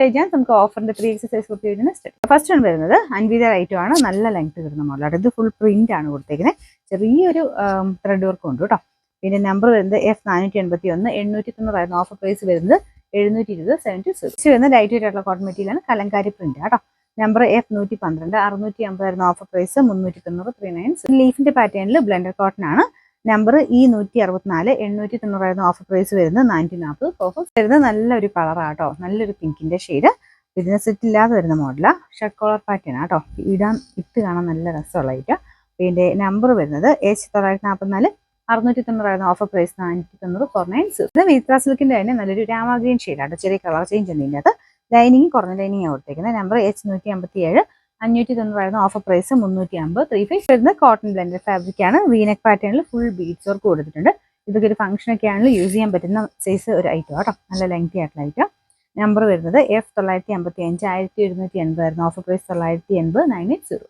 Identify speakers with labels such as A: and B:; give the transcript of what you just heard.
A: കഴിഞ്ഞാൽ നമുക്ക് ഓഫറിന്റെ 3 സൈസ് കുർത്തി വരുന്ന ഫസ്റ്റ് വൺ വരുന്നത് അൻവിത ഐറ്റം ആണ്. നല്ല ലെങ്ത് വരുന്ന മോഡലാണ്. ഇത് ഫുൾ പ്രിന്റ് ആണ് കൊടുത്തേക്കുന്നത്. ചെറിയൊരു ത്രെഡ് വർക്കും ഉണ്ട് കേട്ടോ. പിന്നെ നമ്പർ വരുന്നത് F481, 890 ഓഫർ പ്രൈസ് വരുന്നത് 720 76 വരുന്ന ലൈറ്റ് വെയിറ്റ് ആയിട്ടുള്ള കോട്ടൺ മെറ്റീരിയലാണ്. കലങ്കാരി പ്രിന്റ് കേട്ടോ. Number F112, 650 offer price 390 39. ലീഫിന്റെ പാറ്റേണിൽ ബ്ലെൻഡർ കോട്ടൺ ആണ്. നമ്പർ E164, 890 ഓഫർ പ്രൈസ് വരുന്നത് 440. ഓഫർ വരുന്നത് നല്ലൊരു കളറാട്ടോ, നല്ലൊരു പിങ്കിന്റെ ഷെയ്ഡ്. ഇതിന് സെറ്റ് ഇല്ലാതെ വരുന്ന മോഡലാണ്. ഷർട്ട് കോളർ പാറ്റേൺ ആട്ടോ. ഇട്ട് കാണാൻ നല്ല രസമുള്ള ഐറ്റം. പിന്നെ നമ്പർ വരുന്നത് H944, 690 ഓഫർ പ്രൈസ് 490 496. ഇത് വിത്ര സിൽക്കിന്റെ തന്നെ നല്ലൊരു രാമ ഗ്രീൻ ഷെയ്ഡാണ്. ചെറിയ കളർ ചേഞ്ച് ഉണ്ട് ഇതിനകത്ത്. ലൈനിങ് കുറഞ്ഞ ലൈനിങ് കൊടുത്തേക്കുന്നത്. നമ്പർ H157, 590 ഓഫർ പ്രൈസ് 350 35 വരുന്ന കോട്ടൺ ബ്ലെൻഡഡ് ഫാബ്രിക് ആണ്. വീനെക്ക് പാറ്റേണിൽ ഫുൾ ബീഡ്സ് വർക്ക് കൊടുത്തിട്ടുണ്ട്. ഇതൊക്കെ ഒരു ഫംഗ്ഷൻ ഒക്കെ ആണെങ്കിൽ യൂസ് ചെയ്യാൻ പറ്റുന്ന സൈസ് ഒരു ഐറ്റം കേട്ടോ. നല്ല ലെങ്തി ആയിട്ടുള്ള ഐറ്റം. നമ്പർ വരുന്നത് F955, 1780 ഓഫർ പ്രൈസ് 980 980.